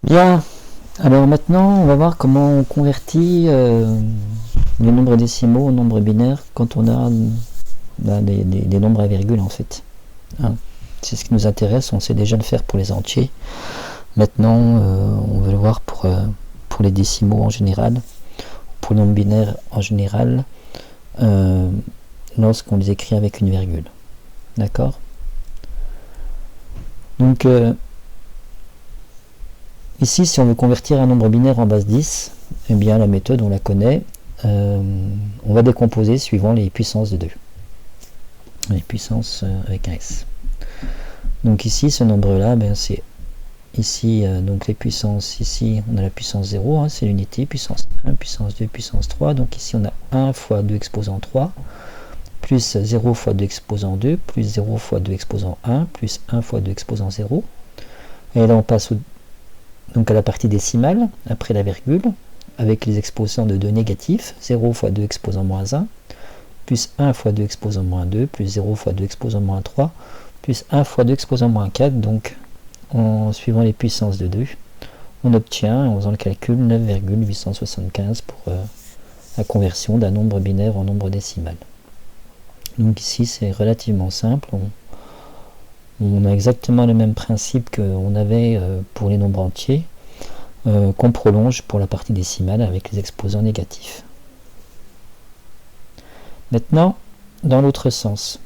Bien, alors maintenant on va voir comment on convertit les nombres décimaux en nombres binaires quand on a des nombres à virgule en fait. Hein. C'est ce qui nous intéresse, on sait déjà le faire pour les entiers. Maintenant on veut le voir pour les décimaux en général, pour les nombres binaires en général, lorsqu'on les écrit avec une virgule. D'accord? Donc ici, si on veut convertir un nombre binaire en base 10, eh bien la méthode on la connaît. On va décomposer suivant les puissances de 2. Les puissances avec un S. Donc ici, ce nombre-là, ben, c'est ici, donc les puissances, ici on a la puissance 0, hein, c'est l'unité, puissance 1, puissance 2, puissance 3. Donc ici on a 1 fois 2 exposant 3, plus 0 fois 2 exposant 2, plus 0 fois 2 exposant 1, plus 1 fois 2 exposant 0. Et là on passe donc à la partie décimale, après la virgule, avec les exposants de 2 négatifs, 0 fois 2 exposant moins 1, plus 1 fois 2 exposant moins 2, plus 0 fois 2 exposant moins 3, plus 1 fois 2 exposant moins 4, donc en suivant les puissances de 2, on obtient, en faisant le calcul, 9,875 pour la conversion d'un nombre binaire en nombre décimal. Donc ici c'est relativement simple, on a exactement le même principe qu'on avait pour les nombres entiers, qu'on prolonge pour la partie décimale avec les exposants négatifs. Maintenant, dans l'autre sens,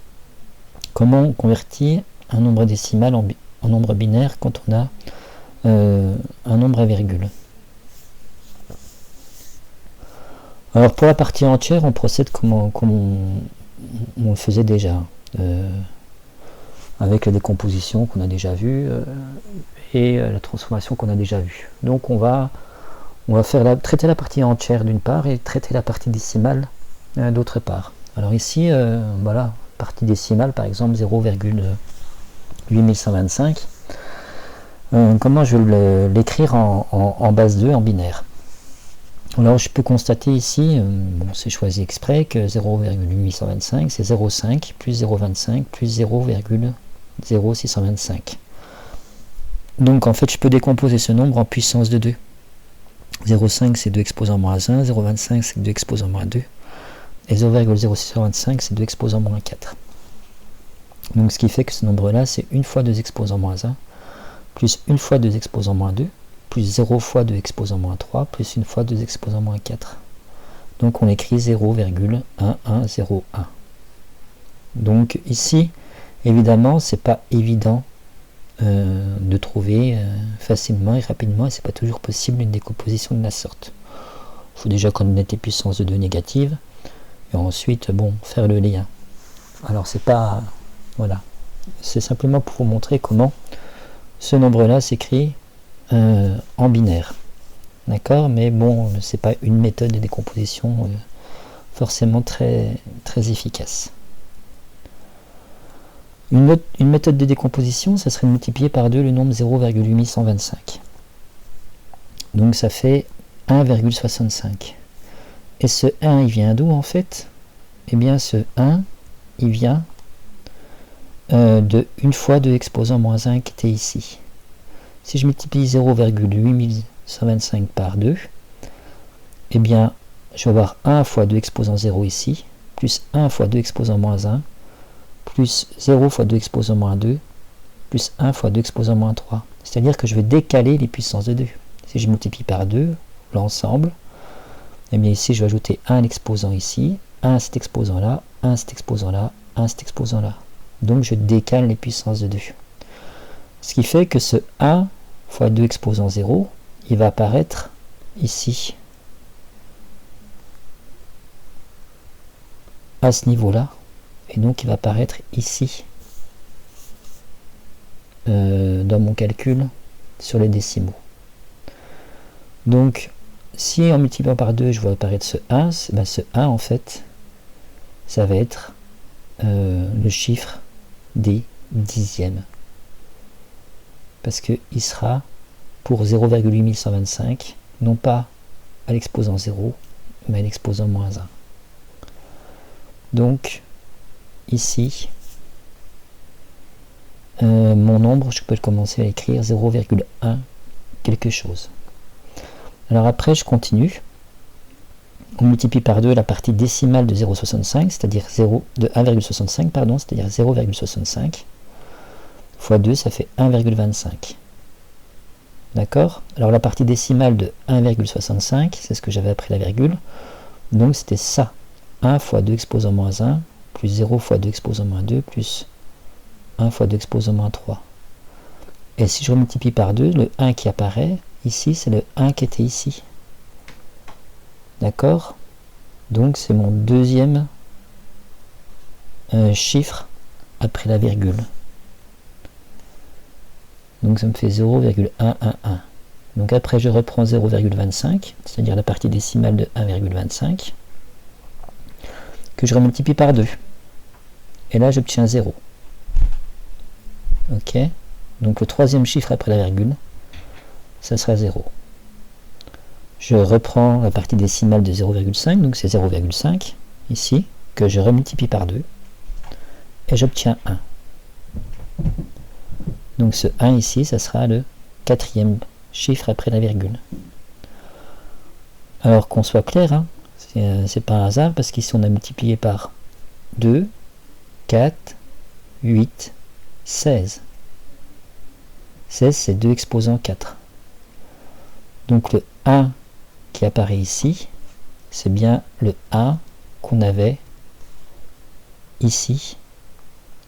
comment on convertit un nombre décimal en nombre binaire quand on a un nombre à virgule? Alors pour la partie entière, on procède comme on le faisait déjà, avec la décomposition qu'on a déjà vue et la transformation qu'on a déjà vue. Donc on va traiter la partie entière d'une part et traiter la partie décimale d'autre part. Alors ici, voilà, partie décimale par exemple 0,8125. Comment je vais l'écrire en base 2 en binaire? Alors je peux constater ici, bon, c'est choisi exprès, que 0,825 c'est 0,5 plus 0,25 plus 0,0625. Donc en fait je peux décomposer ce nombre en puissance de 2. 0,5 c'est 2 exposant moins 1, 0,25 c'est 2 exposant moins 2, et 0,0625 c'est 2 exposant moins 4. Donc ce qui fait que ce nombre-là c'est 1 fois 2 exposant moins 1, plus 1 fois 2 exposant moins 2, plus 0 fois 2 exposant moins 3, plus 1 fois 2 exposant moins 4. Donc on écrit 0,1101. Donc ici, évidemment, c'est pas évident de trouver facilement et rapidement, et c'est pas toujours possible une décomposition de la sorte. Il faut déjà connaître les puissances de 2 négatives, et ensuite, bon, faire le lien. Alors c'est pas... Voilà. C'est simplement pour vous montrer comment ce nombre-là s'écrit en binaire. D'accord? Mais bon, c'est pas une méthode de décomposition forcément très, très efficace. Une méthode de décomposition, ça serait de multiplier par 2 le nombre 0,825. Donc ça fait 1,65. Et ce 1, il vient d'où en fait? Eh bien ce 1, il vient de 1 fois 2 exposant moins 1 qui était ici. Si je multiplie 0,8125 par 2, eh bien, je vais avoir 1 fois 2 exposant 0 ici, plus 1 fois 2 exposant moins 1, plus 0 fois 2 exposant moins 2, plus 1 fois 2 exposant moins 3. C'est-à-dire que je vais décaler les puissances de 2. Si je multiplie par 2 l'ensemble, eh bien ici, je vais ajouter 1 exposant ici, 1 cet exposant là, 1 cet exposant là, 1 cet exposant là. Donc je décale les puissances de 2. Ce qui fait que ce 1 fois 2 exposant 0, il va apparaître ici, à ce niveau-là, et donc il va apparaître ici, dans mon calcul sur les décimaux. Donc, si en multipliant par 2, je vois apparaître ce 1, ben ce 1, en fait, ça va être le chiffre des dixièmes. Parce qu'il sera pour 0,8125, non pas à l'exposant 0, mais à l'exposant moins 1. Donc, ici, mon nombre, je peux commencer à écrire 0,1 quelque chose. Alors après, je continue. On multiplie par 2 la partie décimale de 0,65, c'est-à-dire 1,65, pardon, c'est-à-dire 0,65 fois 2, ça fait 1,25. D'accord? Alors la partie décimale de 1,65, c'est ce que j'avais après la virgule. Donc c'était ça. 1 fois 2 exposant moins 1, plus 0 fois 2 exposant moins 2, plus 1 fois 2 exposant moins 3. Et si je multiplie par 2, le 1 qui apparaît ici, c'est le 1 qui était ici. D'accord? Donc c'est mon deuxième chiffre après la virgule. Donc ça me fait 0,111. Donc après je reprends 0,25, c'est-à-dire la partie décimale de 1,25, que je remultiplie par 2. Et là j'obtiens 0. Ok? Donc le troisième chiffre après la virgule, ça sera 0. Je reprends la partie décimale de 0,5, donc c'est 0,5 ici, que je remultiplie par 2, et j'obtiens 1. Donc ce 1 ici, ça sera le quatrième chiffre après la virgule. Alors qu'on soit clair, hein, c'est pas un hasard, parce qu'ici on a multiplié par 2, 4, 8, 16. 16, c'est 2 exposant 4. Donc le 1 qui apparaît ici, c'est bien le 1 qu'on avait ici,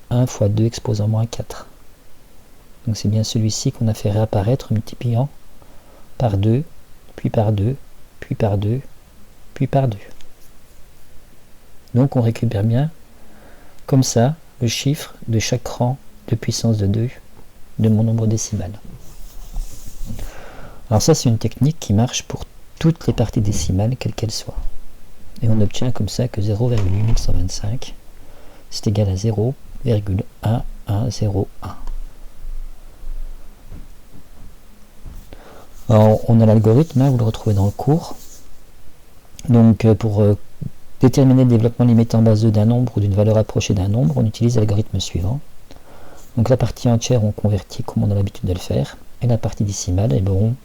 1 fois 2 exposant moins 4. Donc c'est bien celui-ci qu'on a fait réapparaître en multipliant par 2, puis par 2, puis par 2, puis par 2. Donc on récupère bien, comme ça, le chiffre de chaque rang de puissance de 2 de mon nombre décimal. Alors ça c'est une technique qui marche pour toutes les parties décimales, quelles qu'elles soient. Et on obtient comme ça que 0,8125 c'est égal à 0,1101. Alors on a l'algorithme, hein, vous le retrouvez dans le cours. Donc pour déterminer le développement limité en base 2 d'un nombre ou d'une valeur approchée d'un nombre, on utilise l'algorithme suivant. Donc la partie entière on convertit comme on a l'habitude de le faire, et la partie décimale, eh ben,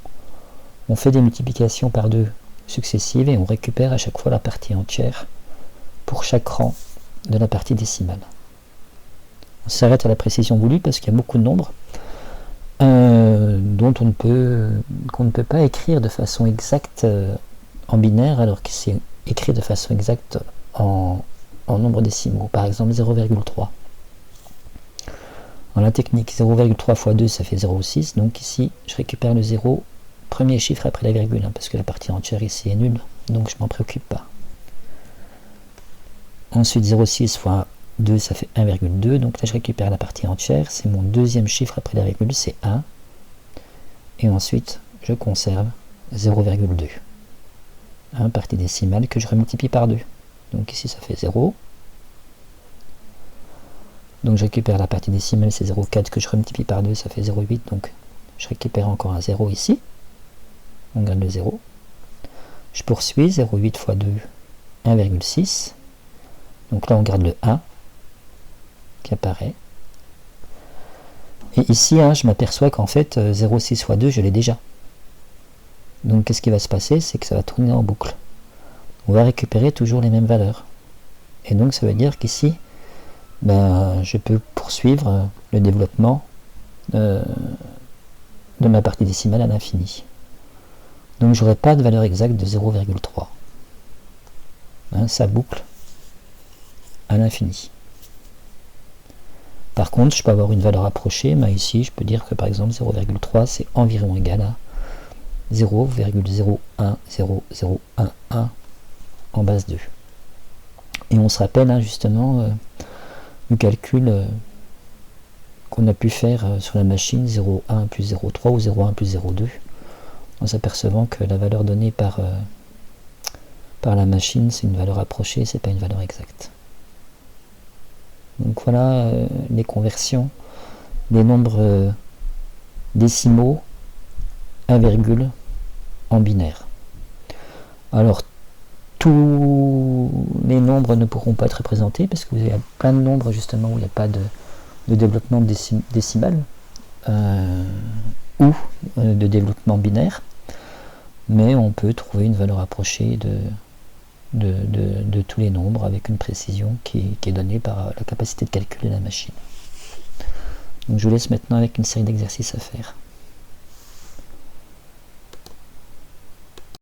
on fait des multiplications par 2 successives et on récupère à chaque fois la partie entière pour chaque rang de la partie décimale. On s'arrête à la précision voulue parce qu'il y a beaucoup de nombres qu'on ne peut pas écrire de façon exacte en binaire alors que c'est écrit de façon exacte en nombres décimaux. Par exemple 0,3. Dans la technique 0,3 fois 2 ça fait 0,6, donc ici je récupère le 0 premier chiffre après la virgule, hein, parce que la partie entière ici est nulle, donc je m'en préoccupe pas. Ensuite 0,6 fois 2 ça fait 1,2, donc là je récupère la partie entière, c'est mon deuxième chiffre après la virgule, c'est 1, et ensuite je conserve 0,2, partie décimale que je remultiplie par 2, donc ici ça fait 0, donc je récupère la partie décimale, c'est 0,4 que je remultiplie par 2, ça fait 0,8, donc je récupère encore un 0 ici, on garde le 0, je poursuis, 0,8 fois 2, 1,6, donc là on garde le 1 qui apparaît, et ici je m'aperçois qu'en fait 0,6 fois 2 je l'ai déjà, donc qu'est-ce qui va se passer, c'est que ça va tourner en boucle, on va récupérer toujours les mêmes valeurs, et donc ça veut dire qu'ici je peux poursuivre le développement de ma partie décimale à l'infini. Donc j'aurai pas de valeur exacte de 0,3. Ça boucle à l'infini. Par contre, je peux avoir une valeur approchée, mais ici je peux dire que par exemple 0,3 c'est environ égal à 0,0100111 en base 2. Et on se rappelle justement le calcul qu'on a pu faire sur la machine 0,1 plus 0,3 ou 0,1 plus 0,2, en s'apercevant que la valeur donnée par la machine c'est une valeur approchée, c'est pas une valeur exacte. Donc voilà les conversions des nombres décimaux à virgule en binaire. Alors tous les nombres ne pourront pas être représentés parce qu'il y a plein de nombres justement où il n'y a pas de développement décimal. ou de développement binaire, mais on peut trouver une valeur approchée de tous les nombres avec une précision qui est donnée par la capacité de calcul de la machine. Donc je vous laisse maintenant avec une série d'exercices à faire.